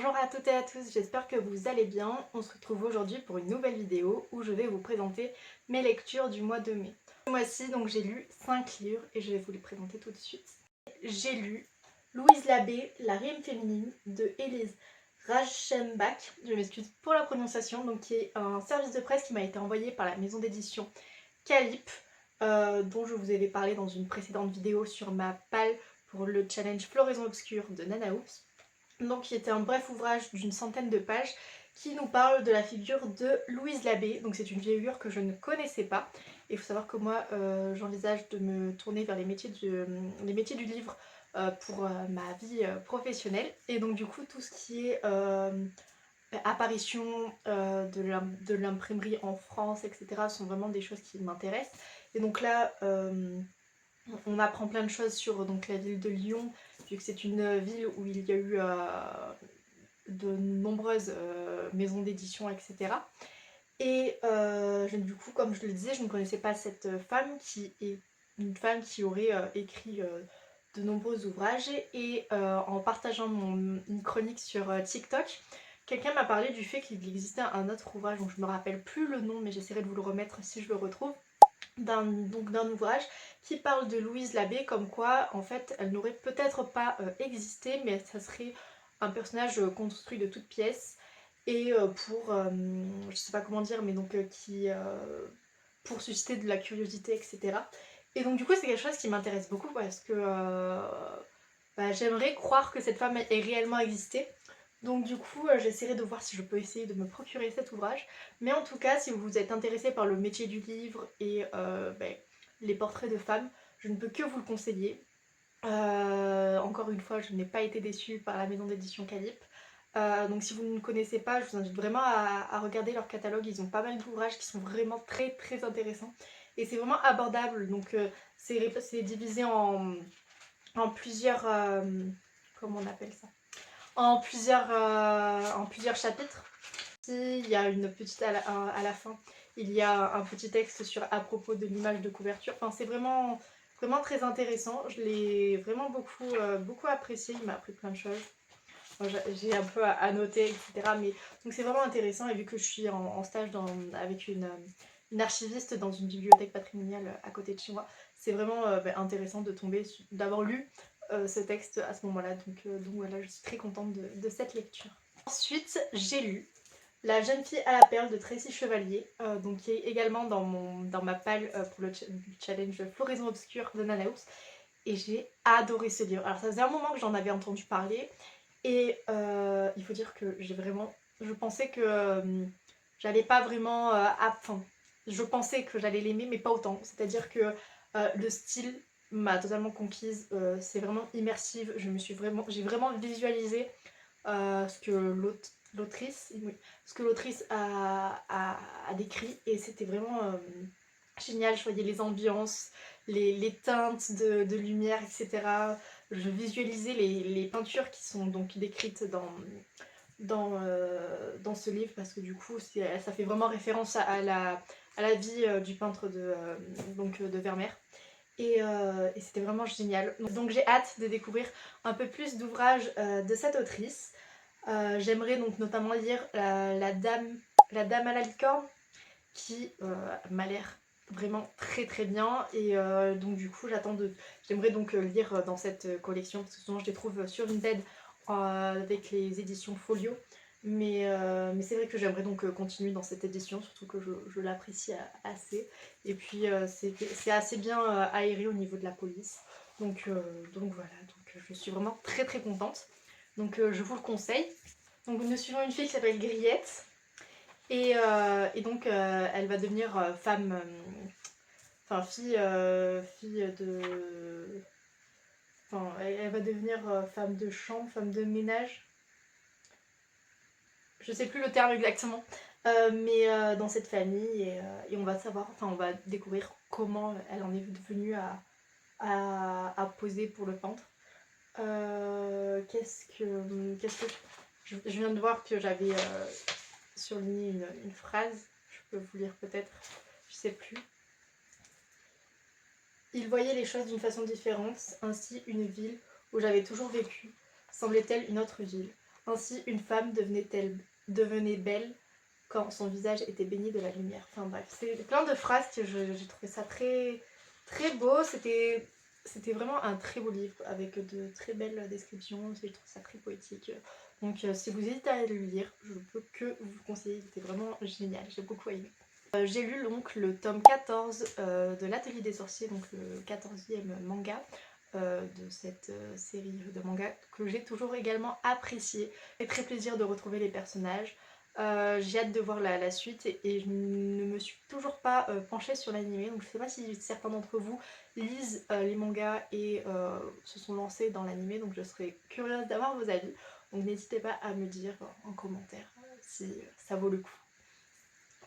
Bonjour à toutes et à tous, j'espère que vous allez bien. On se retrouve aujourd'hui pour une nouvelle vidéo où je vais vous présenter mes lectures du mois de mai. Ce mois-ci, donc j'ai lu 5 livres et je vais vous les présenter tout de suite. J'ai lu Louise Labbé, La rime féminine de Élise Rajchembach, je m'excuse pour la prononciation, donc qui est un service de presse qui m'a été envoyé par la maison d'édition Calip, dont je vous avais parlé dans une précédente vidéo sur ma palle pour le challenge Floraison Obscure de Nana Oops. Donc qui était un bref ouvrage d'une centaine de pages qui nous parle de la figure de Louise Labbé. Donc c'est une figure que je ne connaissais pas. Et il faut savoir que moi j'envisage de me tourner vers les métiers du livre pour ma vie professionnelle. Et donc du coup tout ce qui est apparition de l'imprimerie en France, etc. sont vraiment des choses qui m'intéressent. Et donc là on apprend plein de choses sur donc, la ville de Lyon, vu que c'est une ville où il y a eu de nombreuses maisons d'édition, etc. Et du coup, comme je le disais, je ne connaissais pas cette femme qui est une femme qui aurait écrit de nombreux ouvrages. Et en partageant une chronique sur TikTok, quelqu'un m'a parlé du fait qu'il existait un autre ouvrage, dont je ne me rappelle plus le nom, mais j'essaierai de vous le remettre si je le retrouve, d'un ouvrage qui parle de Louise Labbé, comme quoi en fait elle n'aurait peut-être pas existé, mais ça serait un personnage construit de toutes pièces et je sais pas comment dire, mais donc pour susciter de la curiosité, etc. Et donc du coup c'est quelque chose qui m'intéresse beaucoup parce que j'aimerais croire que cette femme ait réellement existé. Donc du coup j'essaierai de voir si je peux essayer de me procurer cet ouvrage. Mais en tout cas, si vous êtes intéressé par le métier du livre et les portraits de femmes, je ne peux que vous le conseiller. Encore une fois, je n'ai pas été déçue par la maison d'édition Calip. Donc si vous ne connaissez pas, je vous invite vraiment à regarder leur catalogue. Ils ont pas mal d'ouvrages qui sont vraiment très très intéressants. Et c'est vraiment abordable. Donc c'est divisé en plusieurs... comment on appelle ça, en plusieurs chapitres. Il y a une petite à la fin, il y a un petit texte sur à propos de l'image de couverture. Enfin, c'est vraiment, vraiment très intéressant. Je l'ai vraiment beaucoup apprécié. Il m'a appris plein de choses. J'ai un peu à noter, etc. Mais donc c'est vraiment intéressant. Et vu que je suis en stage avec une archiviste dans une bibliothèque patrimoniale à côté de chez moi, c'est vraiment intéressant de tomber, d'avoir lu ce texte à ce moment-là. Donc voilà, je suis très contente de cette lecture. Ensuite, j'ai lu La jeune fille à la perle de Tracy Chevalier, donc qui est également dans ma palle pour le challenge Floraison Obscure de Nana Oops. Et j'ai adoré ce livre. Alors ça faisait un moment que j'en avais entendu parler. Et il faut dire que je pensais que j'allais pas vraiment... enfin, je pensais que j'allais l'aimer, mais pas autant. C'est-à-dire que le style m'a totalement conquise. C'est vraiment immersif. J'ai vraiment visualisé ce que l'autrice a décrit. Et c'était vraiment génial. Je voyais les ambiances, les teintes de lumière, etc. Je visualisais les peintures qui sont donc décrites dans ce livre, parce que du coup ça fait vraiment référence à la vie du peintre de Vermeer. Et c'était vraiment génial. Donc j'ai hâte de découvrir un peu plus d'ouvrages de cette autrice. J'aimerais donc notamment lire la dame à la licorne, qui m'a l'air vraiment très très bien. Et donc du coup j'aimerais donc lire dans cette collection, parce que souvent je les trouve sur Vinted avec les éditions Folio. Mais c'est vrai que j'aimerais donc continuer dans cette édition, surtout que je l'apprécie assez. Et puis c'est assez bien aéré au niveau de la police. Donc voilà, donc je suis vraiment très très contente. Donc je vous le conseille. Donc nous suivons une fille qui s'appelle Griette. Et donc elle va devenir femme, enfin fille de... Enfin, elle va devenir femme de chambre, femme de ménage. Je sais plus le terme exactement. Mais dans cette famille, et on va savoir, enfin on va découvrir comment elle en est devenue à poser pour le peintre. Qu'est-ce que je viens de voir que j'avais surligné une phrase. Je peux vous lire peut-être, je sais plus. Il voyait les choses d'une façon différente, ainsi une ville où j'avais toujours vécu semblait-elle une autre ville. Ainsi, une femme devenait belle quand son visage était baigné de la lumière. Enfin bref, c'est plein de phrases que j'ai trouvé ça très, très beau. C'était vraiment un très beau livre avec de très belles descriptions. Je trouve ça très poétique. Donc si vous hésitez à le lire, je ne peux que vous conseiller. C'était vraiment génial, j'ai beaucoup aimé. J'ai lu donc le tome 14 de l'Atelier des Sorciers, donc le 14e manga de cette série de manga que j'ai toujours également apprécié. C'est très plaisir de retrouver les personnages. J'ai hâte de voir la suite et je ne me suis toujours pas penchée sur l'animé, donc je sais pas si certains d'entre vous lisent les mangas et se sont lancés dans l'animé, donc je serais curieuse d'avoir vos avis. Donc n'hésitez pas à me dire en commentaire si ça vaut le coup.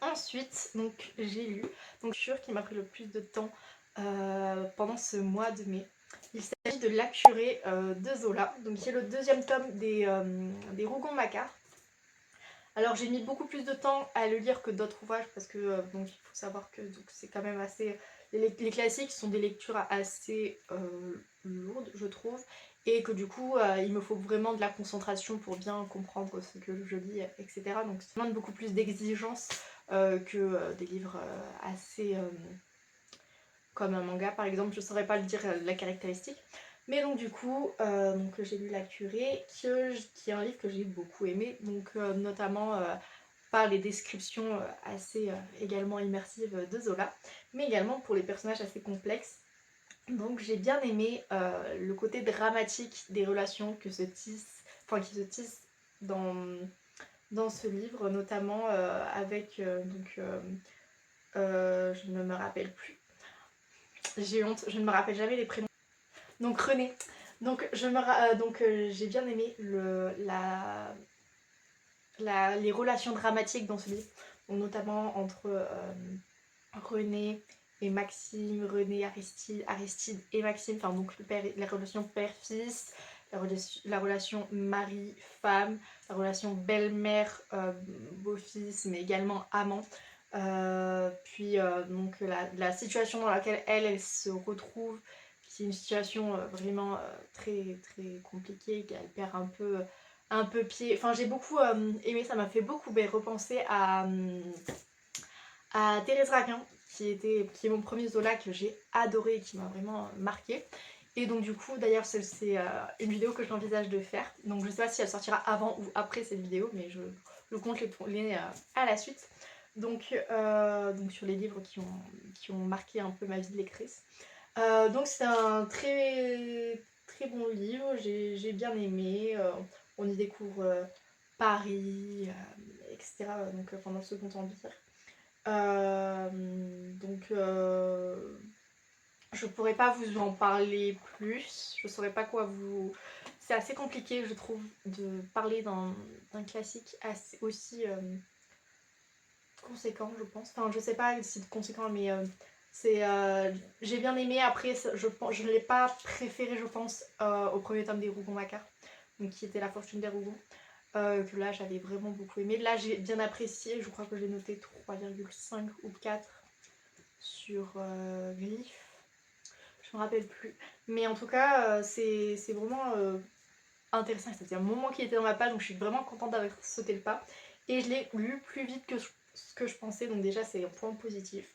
Ensuite, donc j'ai lu, donc qui m'a pris le plus de temps pendant ce mois de mai. Il s'agit de La Curée de Zola, donc qui est le deuxième tome des Rougon-Macquart. Alors j'ai mis beaucoup plus de temps à le lire que d'autres ouvrages parce que donc, il faut savoir que c'est quand même assez... Les classiques sont des lectures assez lourdes, je trouve, et que du coup il me faut vraiment de la concentration pour bien comprendre ce que je lis, etc. Donc ça demande beaucoup plus d'exigence que des livres assez... comme un manga par exemple, je ne saurais pas le dire la caractéristique. Mais donc du coup, j'ai lu La Curée, qui est un livre que j'ai beaucoup aimé, donc notamment par les descriptions assez également immersives de Zola, mais également pour les personnages assez complexes. Donc j'ai bien aimé le côté dramatique des relations qui se tissent dans ce livre, notamment avec je ne me rappelle plus. J'ai honte, je ne me rappelle jamais les prénoms. Donc René. Donc j'ai bien aimé les relations dramatiques dans ce livre, donc, notamment entre René et Maxime, René, Aristide et Maxime, enfin donc la relation père-fils, la relation mari-femme, la relation belle-mère, beau-fils, mais également amant. Donc la situation dans laquelle elle se retrouve, qui est une situation vraiment très très compliquée, qu'elle perd un peu pied. Enfin j'ai beaucoup aimé, ça m'a fait beaucoup repenser à Thérèse Raquin, qui est mon premier Zola que j'ai adoré et qui m'a vraiment marqué. Et donc du coup d'ailleurs c'est une vidéo que j'envisage de faire, donc je sais pas si elle sortira avant ou après cette vidéo, mais je compte les tourner à la suite. Donc sur les livres qui ont marqué un peu ma vie de lectrice. Donc c'est un très très bon livre, j'ai bien aimé. On y découvre Paris, etc. Donc pendant le Second Empire. Je pourrais pas vous en parler plus, je saurais pas quoi vous... C'est assez compliqué je trouve de parler d'un classique aussi conséquent je pense. Enfin je sais pas si conséquent mais j'ai bien aimé. Après je ne l'ai pas préféré je pense au premier tome des Rougon-Macquart, donc qui était La Fortune des Rougon. Que là j'avais vraiment beaucoup aimé. Là j'ai bien apprécié, je crois que j'ai noté 3,5 ou 4 sur Glyph, je me rappelle plus. Mais en tout cas c'est vraiment intéressant, c'était un moment qui était dans ma page, donc je suis vraiment contente d'avoir sauté le pas. Et je l'ai lu plus vite que ce que je pensais, donc déjà c'est un point positif.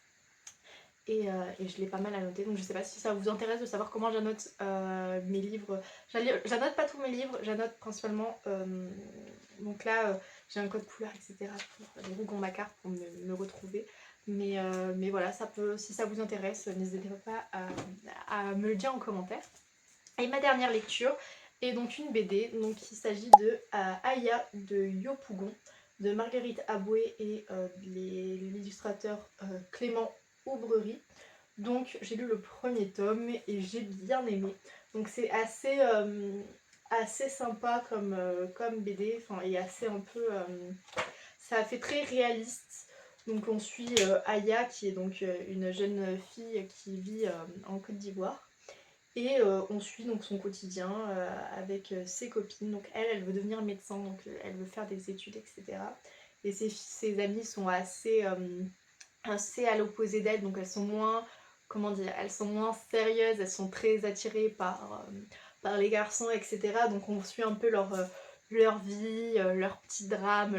Et je l'ai pas mal annoté, donc je sais pas si ça vous intéresse de savoir comment j'annote mes livres. J'annote pas tous mes livres, j'annote principalement, donc là j'ai un code couleur etc pour les Rougon-Macquart pour me retrouver. Mais voilà, si ça vous intéresse, n'hésitez pas à me le dire en commentaire. Et ma dernière lecture est donc une BD, donc il s'agit de Aya de Yopougon, de Marguerite Aboué et l'illustrateur Clément Aubrerie. Donc j'ai lu le premier tome et j'ai bien aimé. Donc c'est assez sympa comme BD, enfin, et assez un peu... ça fait très réaliste. Donc on suit Aya qui est donc une jeune fille qui vit en Côte d'Ivoire. Et on suit donc son quotidien avec ses copines. Donc elle veut devenir médecin, donc elle veut faire des études, etc. Et ses amies sont assez à l'opposé d'elle, donc elles sont moins, comment dire, elles sont moins sérieuses, elles sont très attirées par les garçons, etc. Donc on suit un peu leur vie, leurs petits drames,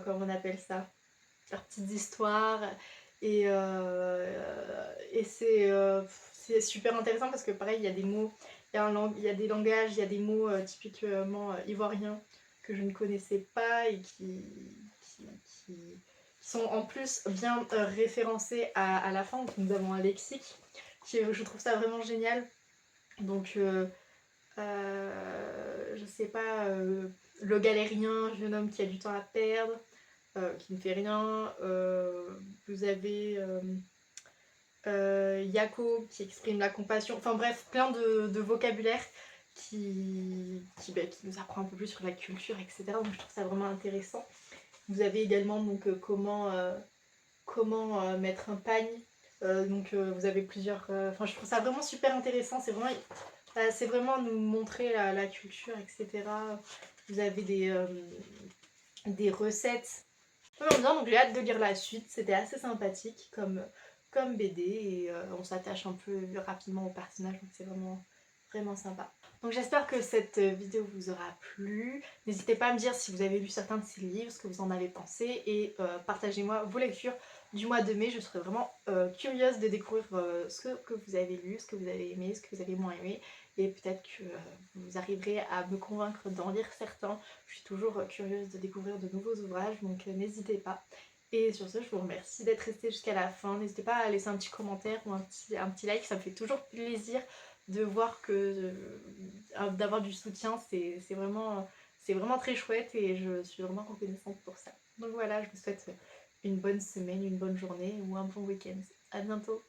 comment on appelle ça, leurs petites histoires. Et c'est super intéressant parce que pareil, il y a des mots, il y a des langages, il y a des mots typiquement ivoiriens que je ne connaissais pas et qui, qui sont en plus bien référencés à la fin. Donc nous avons un lexique je trouve ça vraiment génial. Donc je sais pas, le galérien, jeune homme qui a du temps à perdre, qui ne fait rien. Vous avez Yako qui exprime la compassion. Enfin bref, plein de vocabulaire qui nous apprend un peu plus sur la culture, etc. Donc je trouve ça vraiment intéressant. Vous avez également donc comment mettre un pagne. Vous avez plusieurs... Enfin je trouve ça vraiment super intéressant. C'est vraiment nous montrer la culture, etc. Vous avez des recettes. Vraiment bien, donc j'ai hâte de lire la suite. C'était assez sympathique comme BD et on s'attache un peu rapidement au personnage, donc c'est vraiment sympa. Donc j'espère que cette vidéo vous aura plu. N'hésitez pas à me dire si vous avez lu certains de ces livres, ce que vous en avez pensé et partagez-moi vos lectures du mois de mai. Je serais vraiment curieuse de découvrir ce que vous avez lu, ce que vous avez aimé, ce que vous avez moins aimé et peut-être que vous arriverez à me convaincre d'en lire certains. Je suis toujours curieuse de découvrir de nouveaux ouvrages, donc n'hésitez pas. Et sur ce, je vous remercie d'être resté jusqu'à la fin. N'hésitez pas à laisser un petit commentaire ou un petit like, ça me fait toujours plaisir de voir que d'avoir du soutien, c'est vraiment très chouette et je suis vraiment reconnaissante pour ça. Donc voilà, je vous souhaite une bonne semaine, une bonne journée ou un bon week-end. À bientôt.